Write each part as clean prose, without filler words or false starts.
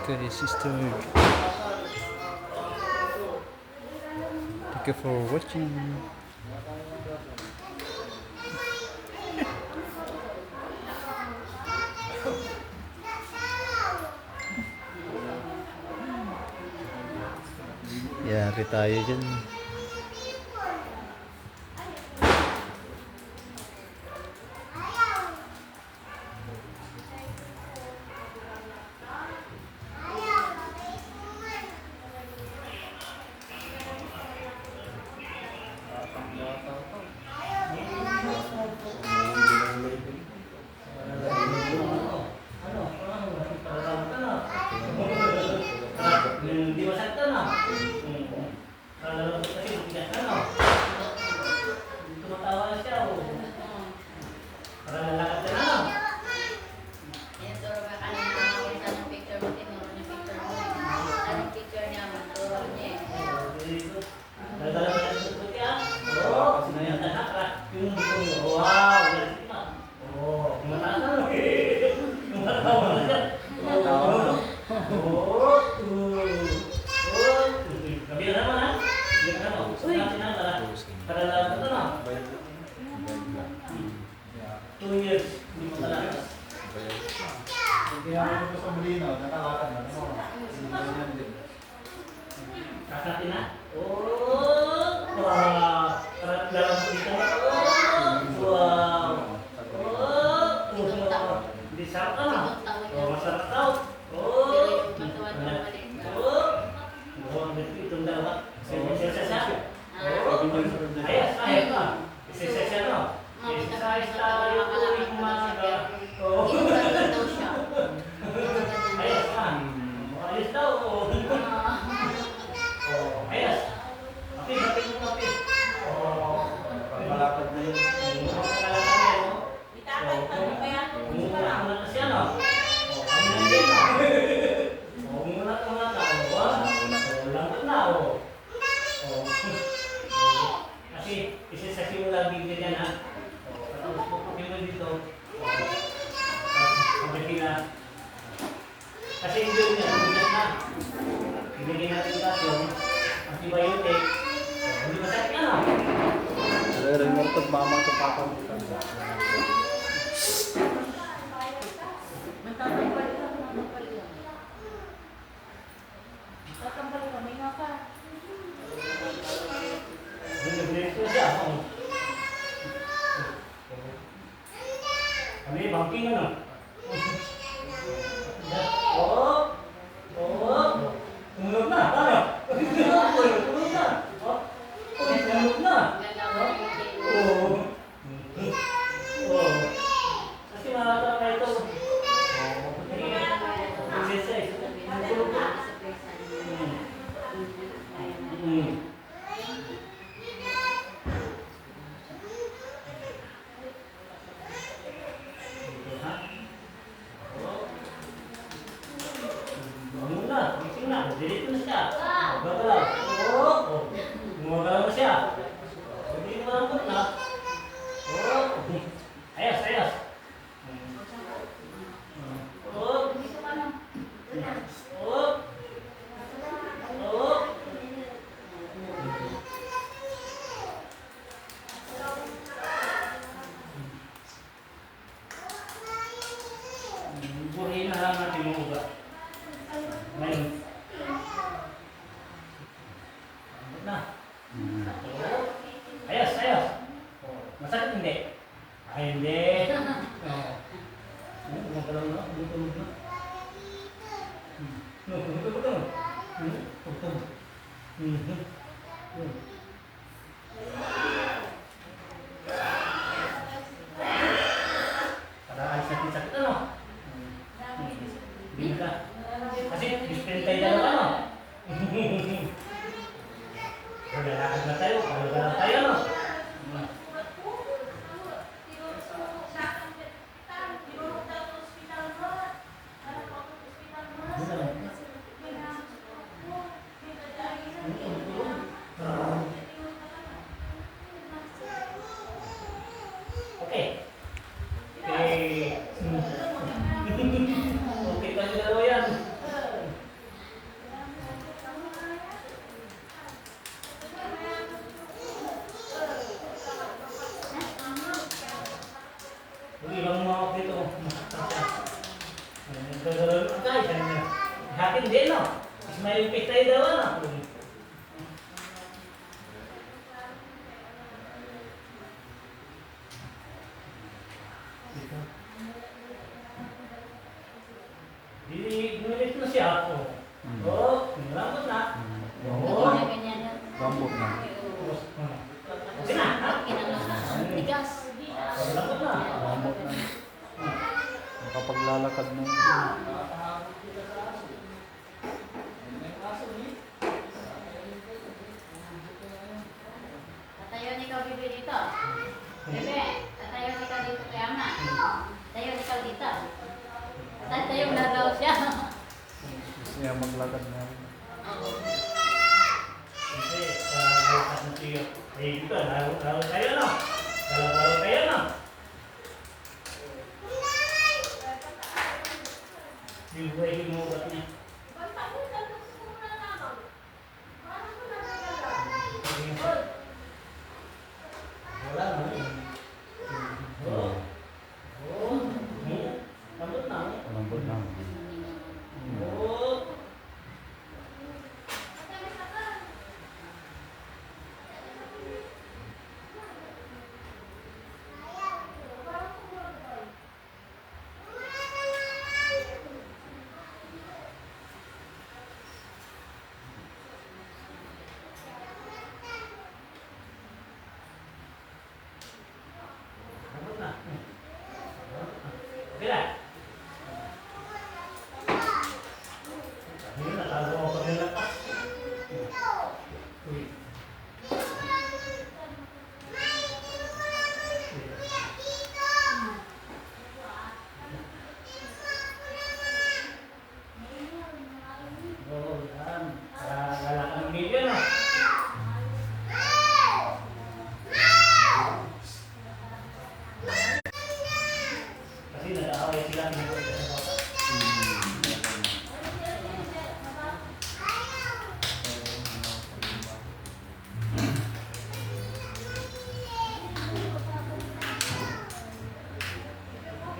Okay, sister. Thank you for watching. Yari tayo dyan. Hindi masaktan na. Kasi tigas na no. Tumatawa na siya. Para lalakad na no. Yan, turo ka kanina nakakita ng picture mo, tinuro niya picture mo. Anong picture niya, maturo niya eh. Dala mo na sa puti ah. Oo. Yung wow. Oo. Mataas na no. Tumatawa na siya. Oo. Kabila naman ha. Kabila naman. Uy. Para lang ito na. 2 years. Hindi mo talakas. Kaya ako sa Molino, nakalakad na. Kakatin na. Oh! Wow! Parang lalang po dito. Wow! Oh! Hindi sarap ka na. Oh, masarap daw. Oh! Pero yung patuwan mo maliit ka. Oh! Oh, itong dalawa. Sensya. Oh! Ayos, ayos ka. Sensya no? Exercise tayo tuwing umaga. Oh! Inugat daw siya. Ayos ka. Ayos daw. Oh! Oh, ayos. Kapit, kapit mo kapit. Oh. Malapad na yun. Malapad na yun. Umulat na siya, no? Oh, kami na din, no? Oh, umulat na. Oh, lambot na, oh. Oh. Kasi, isa sa simula bigla yan, ha? Oh, tapos pupukin mo dito. Oh. Kapit na. Kasi hindi niya, ulat na. Ibigay natin kasi yung antibiotic. Hindi masakit na, no? Pero yung mga mama ito papamutan. Magtatampal ka, magtatampal ka. Magtatampal ka, may naka. Nag-bless ko siya. Ano yung banking ano? Oo. Oo. Tumunod na. Tayo. Tumunod na. Tumunod na. Ganda mo yung game. Oo. Oo. Kasi makakatawa kayo ito. Exercise. Tulog na. Bangun na, gising na, diretso na siya. Gagalaw. Oo. Gumagalaw na siya. Hindi mo malambot na. Oo. Ayos, ayos. Oo. Oo. Oo. Buhay na lang natin yung ugat. Ngayon. Lambot na. Oo. Ayos, ayos. Masakit hindi? Ay, hindi. Oo. Gumagalaw na, gumagalaw na. Gumagalaw. Para ay sakit-sakit ano? Hindi ka. Kasi dispentay na lang ano? Lalakad na tayo, lalakad tayo ano? Okay. Okay. Okay pa sila yan. Hakin din, no? Ismail Pitay daw, ano? Binulit mo siya. Oo, nilambot na. Oo. Ganyan-ganyan yan. Bambok na. Sige na, ha? Tigas. Nilambot na. Bambok na. Nakapaglalakad na. Tatayon ikaw, Bibi, dito. Bebe, tatayon ikaw dito kay Ama. Tayon ikaw dito. Tatayon na daw siya. Gusto niya maglakad na. Kasi, lakas na siya. Eh, dito, laro tayo, no? Laro tayo, no? Yung buhay mo ba niya? Wala mo. Oo. Oo. Lambot na. Lambot na. Oo. Lambot na. Okay lang. Hindi na, tago ako pag nilapas. Uy. Oo, yan. Lala ka ng video, no? Kasi nag-aaway sila, pinag-aaway sa bata.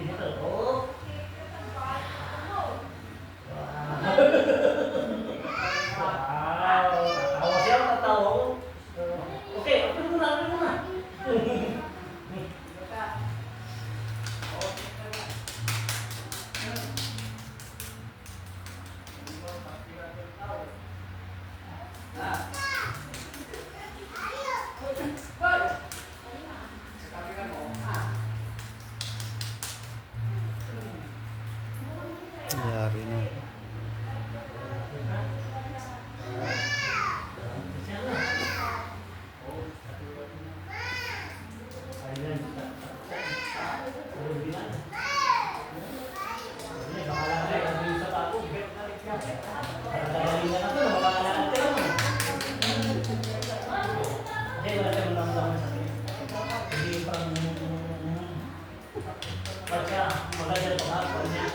Ito, oh. Wow. Tatawa siya, tatawa ko. Okay, open mo na, open mo na. Yari na. Maganda pa ako niya.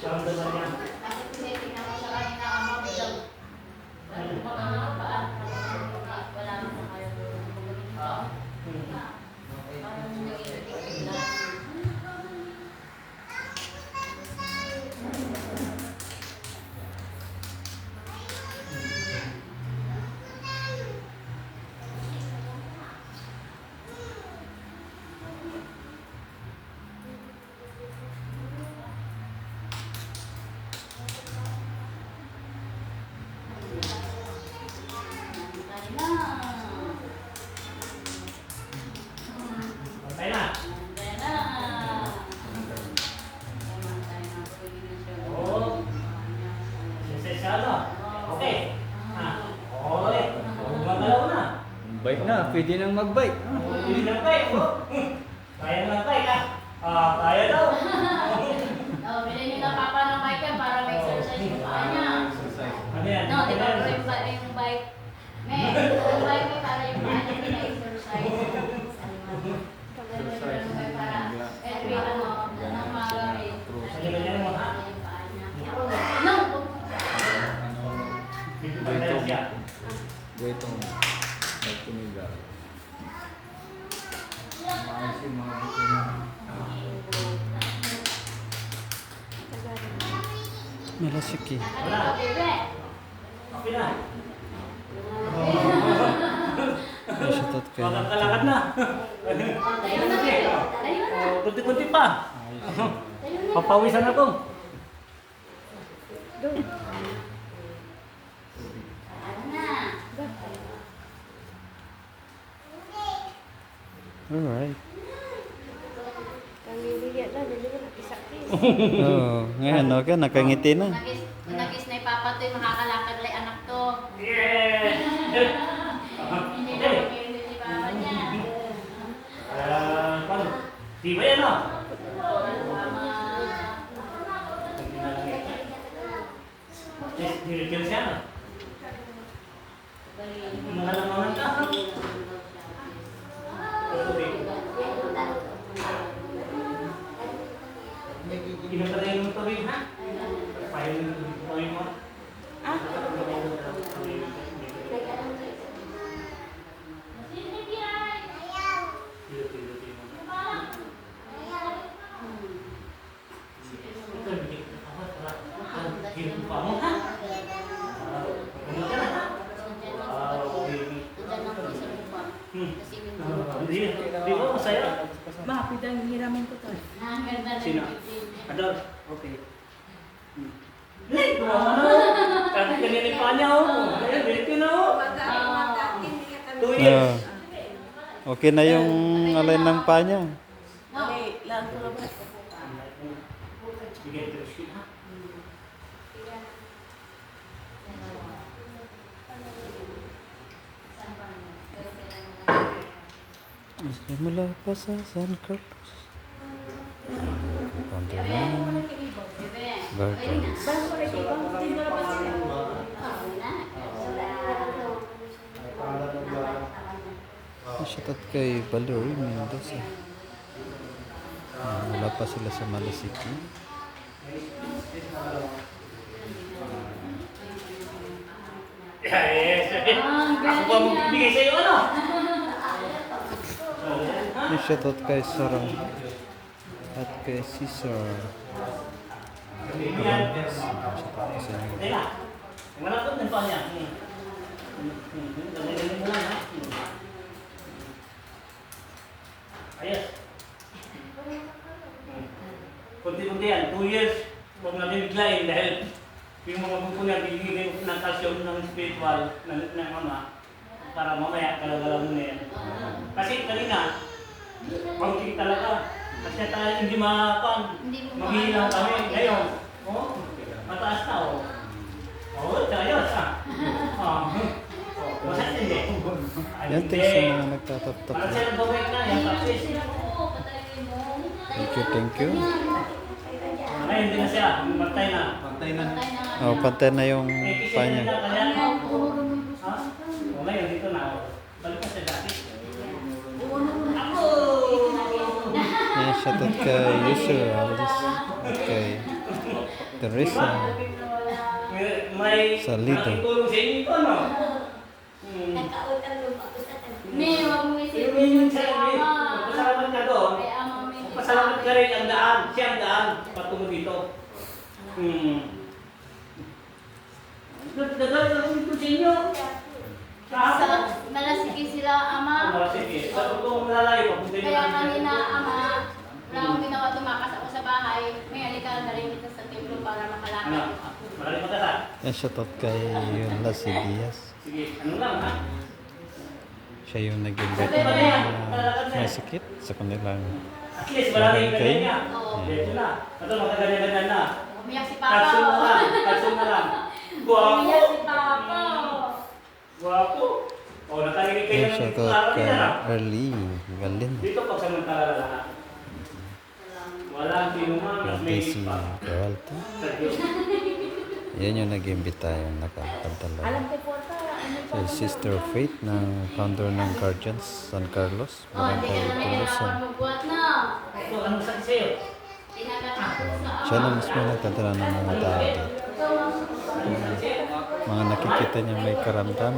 Ang dalawa niya. Kasi tinitingnan ko siya kanina, Ama, biglang paan. Wala naman kayo bumalik pa. Parang nag-iitik bigla. Dali na. Patay na. Dali na. Pumantay na. Pwede na siya. Oo. Sesado. Okay. Okay. Magalaw na. Bike na. Pwede nang mag-bike. Hindi na bike. Kaya na bike, ah. Kaya daw. Oh, bilhin niyo na papa ng bike yan para may exercise yung paa niya. Ano yan? No, di ba yung bike? Yung bike may para yung paa niya hindi na-exercise. Para every ng mga gamit. Sige, ganyan mo, ha? Yung paa niya. No! Dito ba tayo siya? Wait on. Bike tumiga. Maayos yung mga buto niya. Malasiki. Nakadito, bebe. Okay na. Shoutout kay Magkakalakad na. Tayo na, bebe. Tayo na. Kunti-kunti pa. Tayo na. Papawisan ako. Ano na? Alright. Kaniliya na, hindi mo nakisakit. Oo, ngayon okay, nakangiti na. Nagis na ipapatoy, makakalakad lang anak to. Yeah! Hindi na makinig si papa niya. Di ba yan, no? Dirigil siya, no? Mahalangan ka. Pinatalayin mo tuloy, ha? Pahin mo tuloy mo. Di ba masaya? Mapit ang hiramin ko to. Ang ganda ng Sino? bibig. Adol? Okay. Kasi kanina pa niya, oh. Dito na, oh. 2 years. Okay na yung alay ng paa niya. No. Lang ko ba? Bigyan ito siya, ha? Mula pa sa San Carlos. Pantulan. Bebe. Gardens. Shoutout kay Valerie Mendoza. Wala pa sila sa Malasiki. Yes. Ako ba magbibigay sa'yo, ano? Shoutout kay Sarah at kay Cesar. Shoutout ko sa inyo. Teka. Malapot ng pa niya. Dali-dali mo lang, ha? Ayos. Kunti-kunti yan. 2 years. Huwag natin biglayin dahil yung mga buko niya bibigyan ko ng calcium ng spiritual ng ama para mamaya galagalaw mo na yan. Kasi kanina, pangking talaga. Kasi tayo hindi maghihilang kami. Ngayon, oh, mataas na, oh. Oh, ayos, ha? Masaya hindi. Yan, thanks sa mga nagtatap-tap. Para siya nag-awake na, yan tapos. Thank you. Ngayon, hindi na siya. Magtay na. Oh, pantay na yung Kasi paa nila niya. kanya. Ha? O ngayon, dito na. Balik na siya dati. Ako! Yan, shoutout kay User Aldis at kay Teresa. May Salido. nakitulong sa inyo ito, no? May wag mo isipin Yung yung sa inyo, ama. pasalamat ka doon. Kay ama may Pasalamat ka rin ang daan. Siya ang daan patungo dito. Nagdadaan ko sa inyo. Kahapon. Sa malasiki sila ama. Sige. Sa totoong lalayo, papunta Kaya nyo kanina ama, wala akong ginawa, tumakas ako sa bahay. May halika na rin dito sa templo para Ano? makalakad. Marami magkata. Yan, shoutout kay Lassie Diaz. Sige. Ano lang, ha? Siya yung nag-invite ng mga may sakit sa kanilang At least, wala na yung Okay. ganyan niya. Oo. Dito na. Ito, makaganyan-ganyan na. Umiyak si Kapsul na Papa. lang. Kapsul na lang. Umiyak Guwapo. si Papa. Guwapo. O, nakarinig kayo yan, ng shoutout klaro kay nila na. Early Galin. Dito, pagsamantala lahat. Walang sino man. Yung May Casey pa. Peralta. Sa Diyos. Yan yung nag-imbita yung nakapagdala. Alam ko po ata, ano pa? Si Sister Faith na founder ng Guardians San Carlos. Oh, hindi Barangay ka na Tulusan. nahirapan magbuhat na. Ito, anong sakit sa'yo? Tinatapos sa ama. Siya na mismo nagtadala ng mga tao dito. Anong sakit sa'yo? Mga nakikita niya may karamdaman.